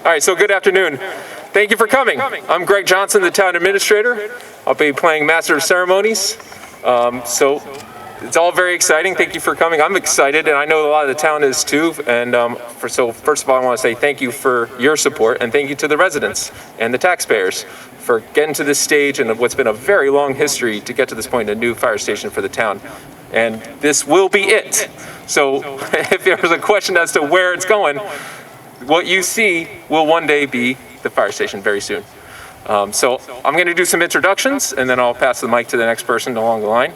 All right, so good afternoon. Thank you for coming. I'm Greg Johnson, the town administrator. I'll be playing Master of Ceremonies. So it's all very exciting. Thank you for coming. I'm excited, and I know a lot of the town is too. And so first of all, I want to say thank you for your support, and thank you to the residents and the taxpayers for getting to this stage and what's been a very long history to get to this point in a new fire station for the town. And this will be it. So if there was a question as to where it's going, what you see will one day be the fire station very soon. So I'm going to do some introductions, and then I'll pass the mic to the next person along the line.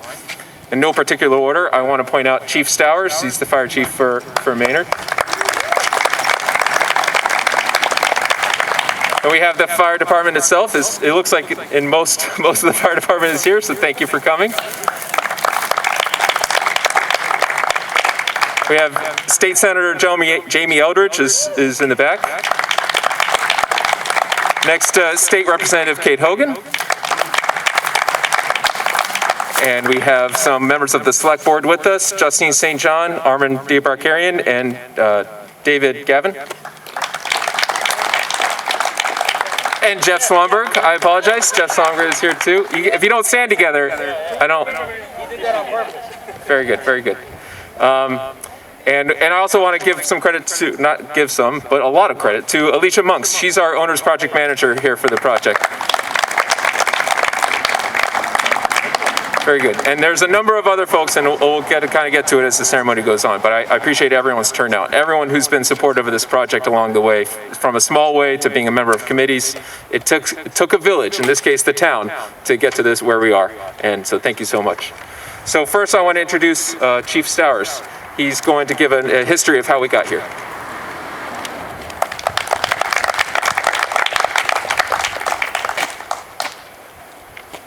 In no particular order, I want to point out Chief Stowers. He's the fire chief for Maynard. And we have the fire department itself. It looks like in most of the fire department is here, so thank you for coming. We have State Senator Jamie Eldridge is in the back. Next, State Representative Kate Hogan. And we have some members of the Select Board with us, Justine St. John, Armin DeBarkarian, and David Gavin. And Jeff Slomberg, I apologize. Jeff Slomberg is here too. If you don't stand together, I don't. He did that on purpose. Very good, very good. And I also want to give some credit to, not give some, but a lot of credit to Alicia Monks. She's our owner's project manager here for the project. Very good. And there's a number of other folks, and we'll kind of get to it as the ceremony goes on, but I appreciate everyone's turnout. Everyone who's been supportive of this project along the way, from a small way to being a member of committees. It took a village, in this case the town, to get to this where we are. And so thank you so much. So first I want to introduce Chief Stowers. He's going to give a history of how we got here.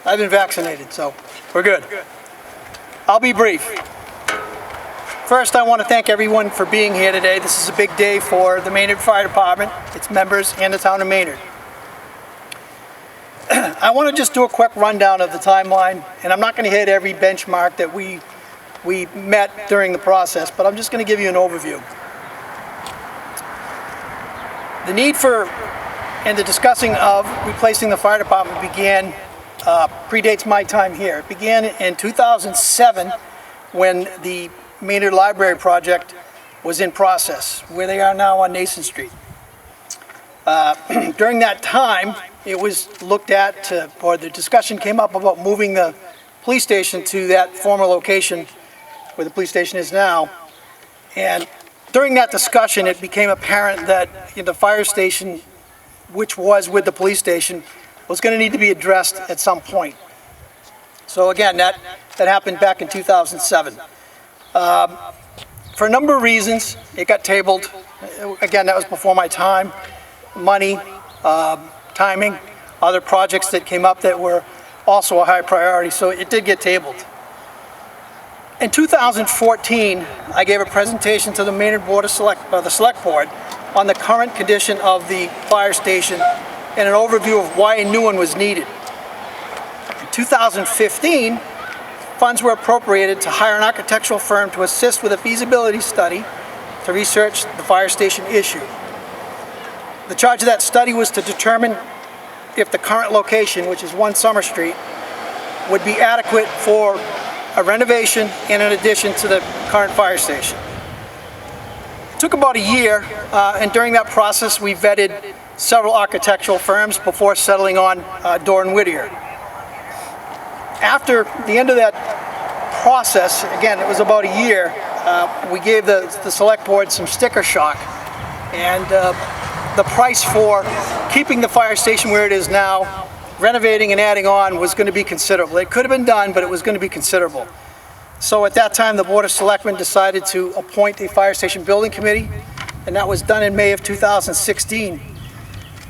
I've been vaccinated, so we're good. I'll be brief. First, I want to thank everyone for being here today. This is a big day for the Maynard Fire Department, its members, and the town of Maynard. I want to just do a quick rundown of the timeline, and I'm not going to hit every benchmark that we met during the process, but I'm just going to give you an overview. The need for and the discussing of replacing the fire department predates my time here. It began in 2007 when the Maynard Library project was in process, where they are now on Nason Street. During that time, it was looked at, or the discussion came up about moving the police station to that former location where the police station is now. And during that discussion, it became apparent that the fire station, which was with the police station, was going to need to be addressed at some point. So again, that happened back in 2007. For a number of reasons, it got tabled. Again, that was before my time. Money, timing, other projects that came up that were also a high priority, so it did get tabled. In 2014, I gave a presentation to the Maynard Board of the Select Board on the current condition of the fire station and an overview of why a new one was needed. In 2015, funds were appropriated to hire an architectural firm to assist with a feasibility study to research the fire station issue. The charge of that study was to determine if the current location, which is 1 Summer Street, would be adequate for a renovation and an addition to the current fire station. It took about a year, and during that process we vetted several architectural firms before settling on Dorn Whittier. After the end of that process, again it was about a year, we gave the select board some sticker shock, and the price for keeping the fire station where it is now, renovating and adding on, was going to be considerable. It could have been done, but it was going to be considerable. So at that time, the Board of Selectmen decided to appoint a fire station building committee, and that was done in May of 2016.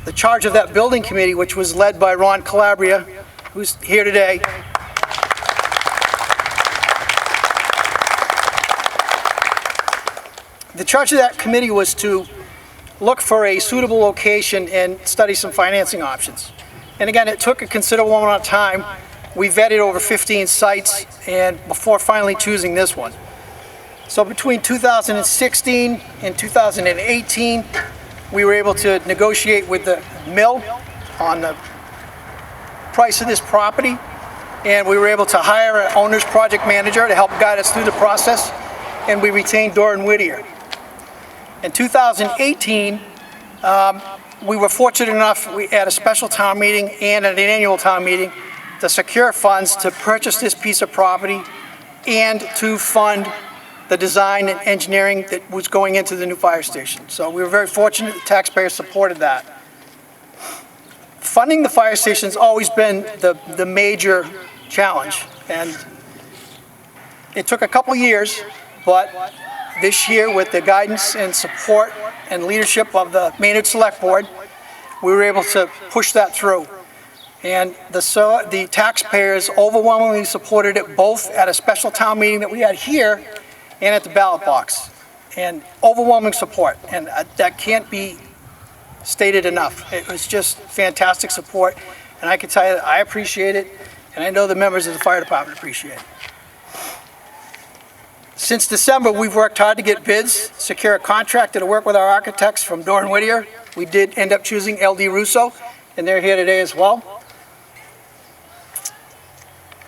The charge of that building committee, which was led by Ron Calabria, who's here today, the charge of that committee was to look for a suitable location and study some financing options. And again, it took a considerable amount of time. We vetted over 15 sites and before finally choosing this one. So between 2016 and 2018, we were able to negotiate with the mill on the price of this property, and we were able to hire an owner's project manager to help guide us through the process, and we retained Doran Whittier. In 2018, we were fortunate enough, we had a special town meeting and an annual town meeting to secure funds to purchase this piece of property and to fund the design and engineering that was going into the new fire station. So we were very fortunate the taxpayers supported that. Funding the fire station's always been the major challenge, and it took a couple years, but this year with the guidance and support and leadership of the Maynard Select Board, we were able to push that through. And the taxpayers overwhelmingly supported it both at a special town meeting that we had here and at the ballot box. And overwhelming support, and that can't be stated enough. It was just fantastic support, and I can tell you that I appreciate it, and I know the members of the fire department appreciate it. Since December, we've worked hard to get bids, secure a contractor to work with our architects from Doran Whittier. We did end up choosing LD Russo, and they're here today as well.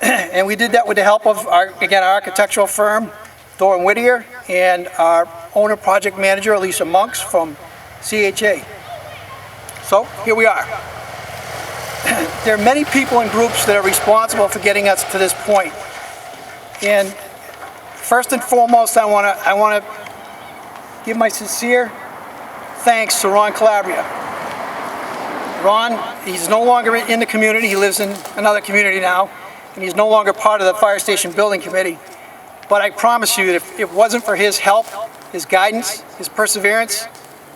And we did that with the help of, our architectural firm, Doran Whittier, and our owner project manager, Alicia Monks from CHA. So here we are. There are many people and groups that are responsible for getting us to this point. And first and foremost, I want to give my sincere thanks to Ron Calabria. Ron, he's no longer in the community. He lives in another community now, and he's no longer part of the Fire Station Building Committee. But I promise you that if it wasn't for his help, his guidance, his perseverance,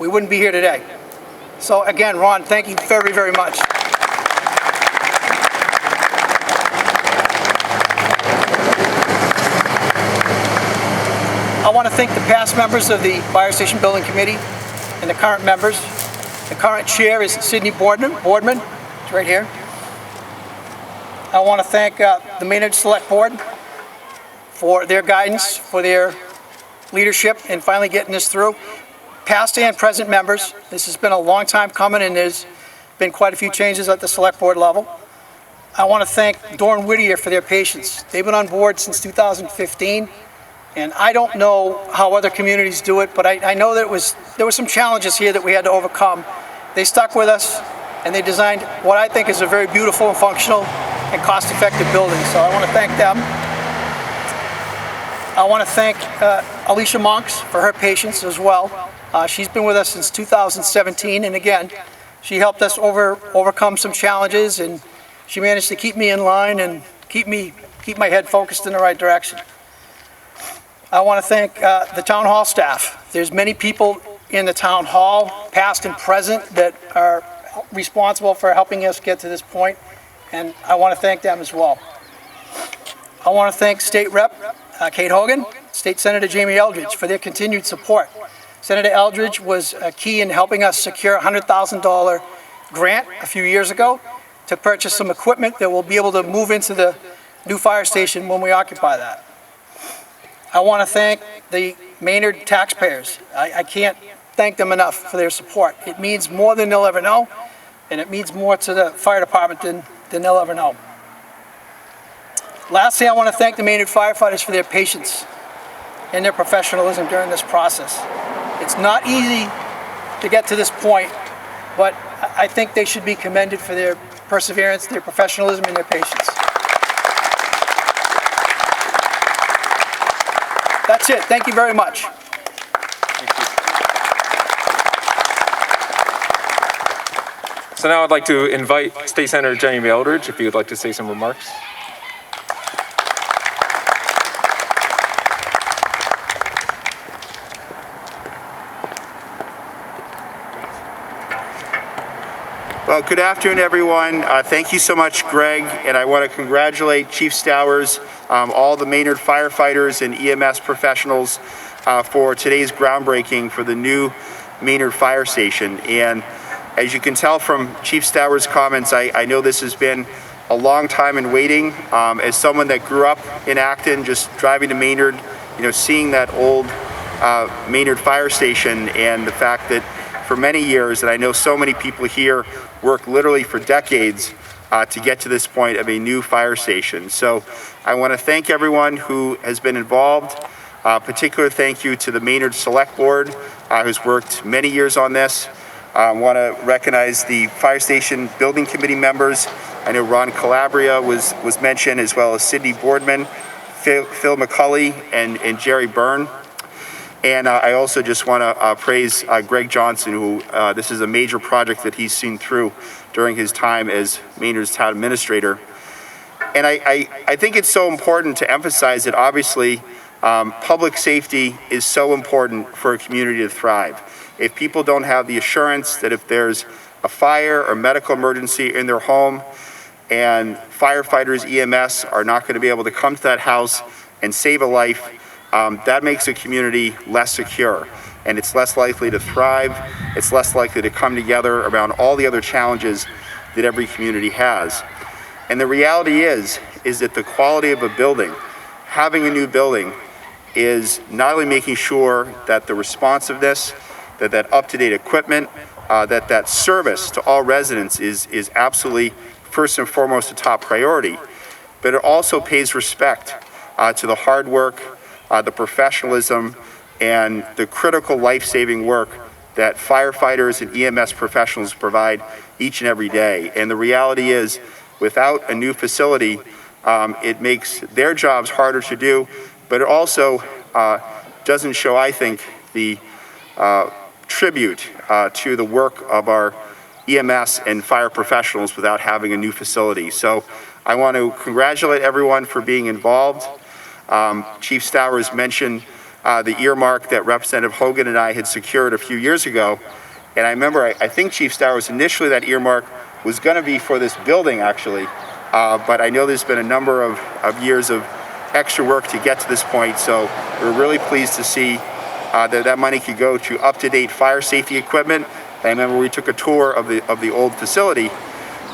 we wouldn't be here today. So again, Ron, thank you very, very much. I want to thank the past members of the Fire Station Building Committee and the current members. The current chair is Sidney Boardman. It's right here. I want to thank the Maynard Select Board for their guidance, for their leadership in finally getting this through. Past and present members, this has been a long time coming, and there's been quite a few changes at the Select Board level. I want to thank Doran Whittier for their patience. They've been on board since 2015, and I don't know how other communities do it, but I know that there were some challenges here that we had to overcome. They stuck with us, and they designed what I think is a very beautiful and functional and cost-effective building, so I want to thank them. I want to thank Alicia Monks for her patience as well. She's been with us since 2017, and again, she helped us overcome some challenges, and she managed to keep me in line and keep my head focused in the right direction. I want to thank the town hall staff. There's many people in the town hall, past and present, that are responsible for helping us get to this point, and I want to thank them as well. I want to thank State Rep. Kate Hogan, State Senator Jamie Eldridge for their continued support. Senator Eldridge was key in helping us secure a $100,000 grant a few years ago to purchase some equipment that will be able to move into the new fire station when we occupy that. I want to thank the Maynard taxpayers. I can't thank them enough for their support. It means more than they'll ever know, and it means more to the fire department than they'll ever know. Lastly, I want to thank the Maynard firefighters for their patience and their professionalism during this process. It's not easy to get to this point, but I think they should be commended for their perseverance, their professionalism, and their patience. That's it. Thank you very much. Thank you. So now I'd like to invite State Senator Jamie Eldridge if he would like to say some remarks. Well, good afternoon, everyone. Thank you so much, Greg, and I want to congratulate Chief Stowers, all the Maynard firefighters and EMS professionals for today's groundbreaking for the new Maynard Fire Station. And as you can tell from Chief Stowers' comments, I know this has been a long time in waiting. As someone that grew up in Acton, just driving to Maynard, seeing that old Maynard Fire Station and the fact that for many years, and I know so many people here work literally for decades to get to this point of a new fire station. So I want to thank everyone who has been involved. Particular thank you to the Maynard Select Board, who's worked many years on this. I want to recognize the Fire Station Building Committee members. I know Ron Calabria was mentioned, as well as Sidney Boardman, Phil McCulley, and Jerry Byrne. And I also just want to praise Greg Johnson, who this is a major project that he's seen through during his time as Maynard's town administrator. And I think it's so important to emphasize that obviously public safety is so important for a community to thrive. If people don't have the assurance that if there's a fire or medical emergency in their home and firefighters, EMS are not going to be able to come to that house and save a life, that makes a community less secure, and it's less likely to thrive. It's less likely to come together around all the other challenges that every community has. And the reality is that the quality of a building, having a new building, is not only making sure that the responsiveness, that up-to-date equipment, that service to all residents is absolutely first and foremost a top priority, but it also pays respect to the hard work, the professionalism, and the critical life-saving work that firefighters and EMS professionals provide each and every day. And the reality is, without a new facility, it makes their jobs harder to do, but it also doesn't show, I think, the tribute to the work of our EMS and fire professionals without having a new facility. So I want to congratulate everyone for being involved. Chief Stowers mentioned the earmark that Representative Hogan and I had secured a few years ago. And I remember, I think Chief Stowers, initially that earmark was going to be for this building, actually. But I know there's been a number of years of extra work to get to this point. So we're really pleased to see that money could go to up-to-date fire safety equipment. I remember we took a tour of the old facility,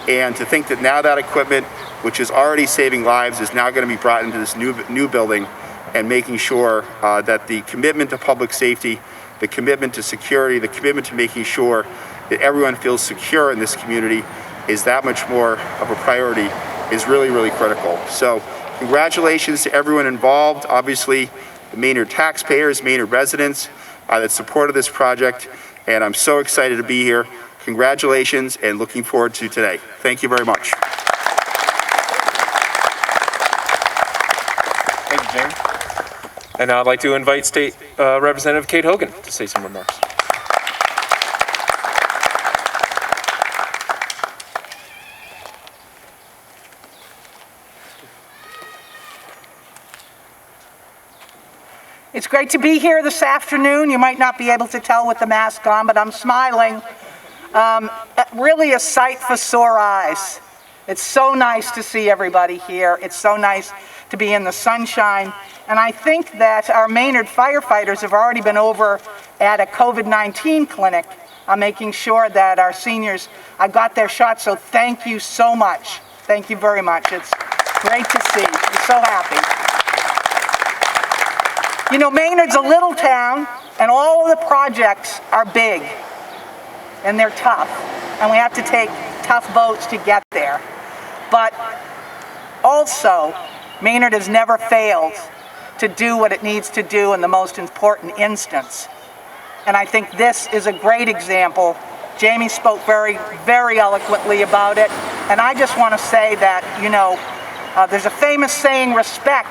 and to think that now that equipment, which is already saving lives, is now going to be brought into this new building, and making sure that the commitment to public safety, the commitment to security, the commitment to making sure that everyone feels secure in this community is that much more of a priority is really, really critical. So congratulations to everyone involved, obviously the Maynard taxpayers, Maynard residents that supported this project, and I'm so excited to be here. Congratulations, and looking forward to today. Thank you very much. Thank you, Jamie. And now I'd like to invite State Representative Kate Hogan to say some remarks. It's great to be here this afternoon. You might not be able to tell with the mask on, but I'm smiling. Really a sight for sore eyes. It's so nice to see everybody here. It's so nice to be in the sunshine. And I think that our Maynard firefighters have already been over at a COVID-19 clinic, making sure that our seniors got their shot. So thank you so much. Thank you very much. It's great to see. I'm so happy. You know, Maynard's a little town, and all of the projects are big, and they're tough, and we have to take tough boats to get there. But also, Maynard has never failed to do what it needs to do in the most important instance. And I think this is a great example. Jamie spoke very, very eloquently about it, and I just want to say that, you know, there's a famous saying, respect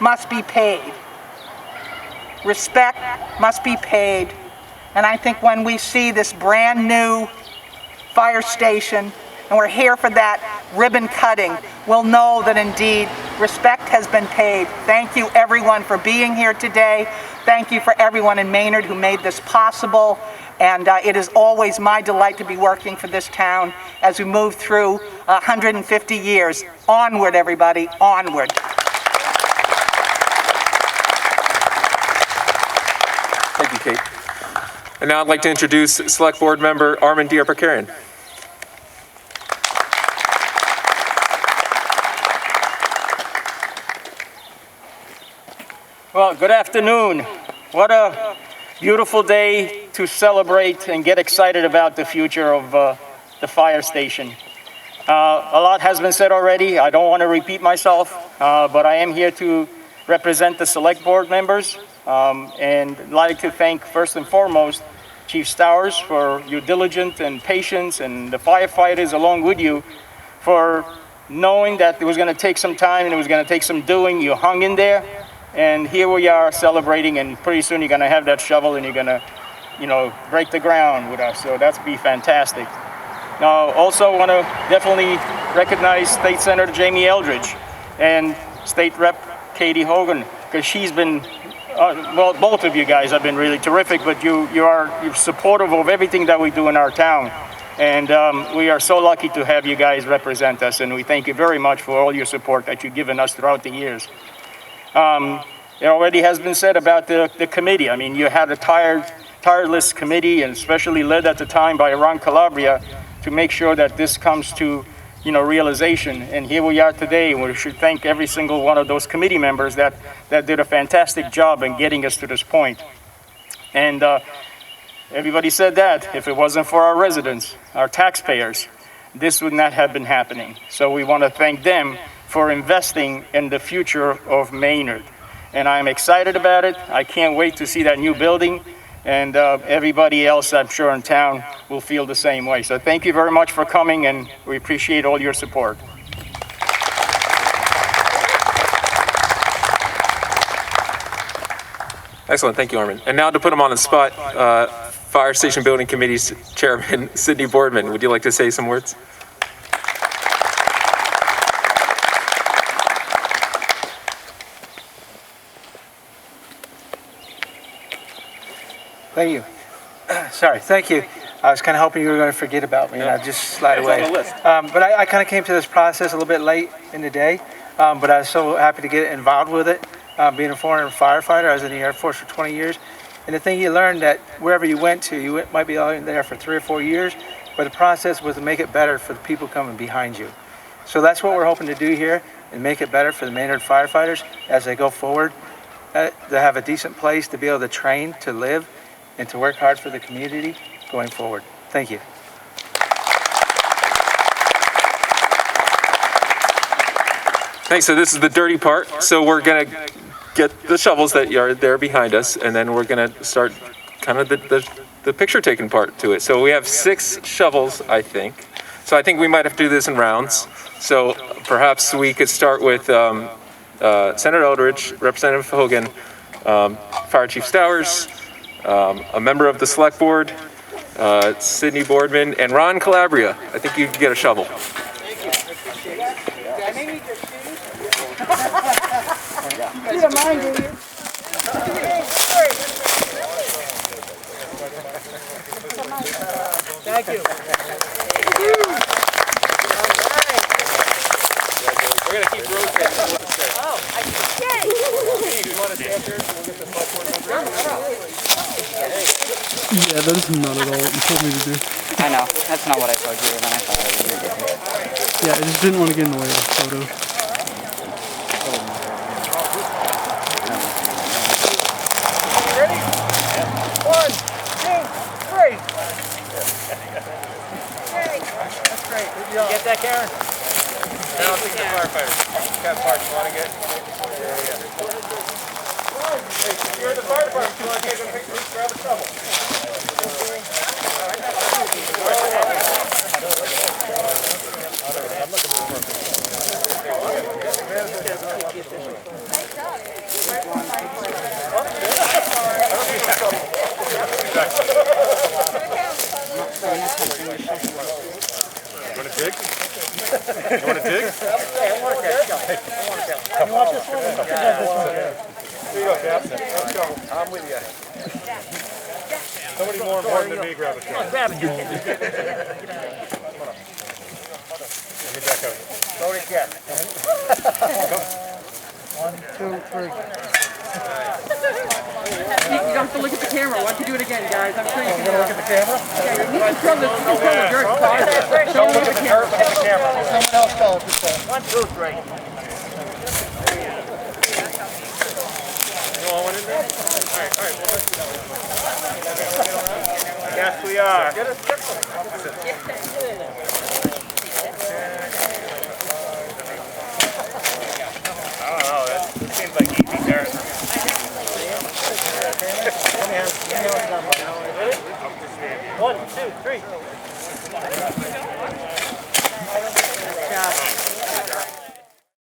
must be paid. Respect must be paid. And I think when we see this brand new fire station, and we're here for that ribbon cutting, we'll know that indeed respect has been paid. Thank you everyone for being here today. Thank you for everyone in Maynard who made this possible. And it is always my delight to be working for this town as we move through 150 years. Onward, everybody, onward. Thank you, Kate. And now I'd like to introduce Select Board Member Armin Diarpakarian. Well, good afternoon. What a Beautiful day to celebrate and get excited about the future of the fire station. A lot has been said already. I don't want to repeat myself, but I am here to represent the select board members and I'd like to thank first and foremost Chief Stowers for your diligence and patience, and the firefighters along with you for knowing that it was going to take some time and it was going to take some doing. You hung in there, and here we are celebrating, and pretty soon you're going to have that shovel and you're going to, you know, break the ground with us. So that's be fantastic. Now, also want to definitely recognize State Senator Jamie Eldridge and State Rep Katie Hogan, because she's been, well, both of you guys have been really terrific, but you're supportive of everything that we do in our town. And we are so lucky to have you guys represent us, and we thank you very much for all your support that you've given us throughout the years. It already has been said about the committee. I mean, you had a tireless committee, and especially led at the time by Ron Calabria, to make sure that this comes to, you know, realization. And here we are today. We should thank every single one of those committee members that did a fantastic job in getting us to this point. And everybody said that if it wasn't for our residents, our taxpayers, this would not have been happening. So we want to thank them for investing in the future of Maynard. And I'm excited about it. I can't wait to see that new building. And everybody else, I'm sure, in town will feel the same way. So thank you very much for coming, and we appreciate all your support. Excellent, thank you, Armin. And now to put him on the spot, Fire Station Building Committee's Chairman, Sidney Boardman, would you like to say some words? Thank you. Sorry, thank you. I was kind of hoping you were going to forget about me, and I'd just slide away. But I kind of came to this process a little bit late in the day, but I was so happy to get involved with it. Being a former firefighter, I was in the Air Force for 20 years, and the thing you learned that wherever you went to, you might be out there for 3 or 4 years, but the process was to make it better for the people coming behind you. So that's what we're hoping to do here, and make it better for the Maynard firefighters as they go forward, to have a decent place to be able to train, to live, and to work hard for the community going forward. Thank you. Thanks, so this is the dirty part. So we're gonna get the shovels that are there behind us, and then we're gonna start kind of the picture taking part to it. So we have 6 shovels, I think. So I think we might have to do this in rounds. So perhaps we could start with Senator Eldridge, Representative Hogan, Fire Chief Stowers, a member of the Select Board, Sidney Boardman, and Ron Calabria. I think you can get a shovel. Thank you. I may need your shoes. You don't mind, do you? Thank you. We're gonna keep rotating. Yeah, that is not at all what you told me to do. I know. That's not what I told you, and I thought it would be different. Yeah, I just didn't want to get in the way of the photo. Ready? 1, 2, 3. That's great. Good job. Get that, Karen? I don't think the firefighters. Got parts you want to get? There we go. Hey, you're the fire department. You want to take a picture? Grab a shovel. You want to dig? Here you go, Cap. Let's go. I'm with you. Somebody more important than me grab a shovel. Grab it. Let me back out. Go to Cap. 1, 2, 3. You don't have to look at the camera. Why don't you do it again, guys? I'm sure you can. Look at the camera. Yeah, you can control this. You can control the dirt. Don't look at the camera. Look at the camera. Someone else tell us. 1, 2, 3. You want one in there? Yes, we are. I don't know. That seems like easy territory. One, two, three.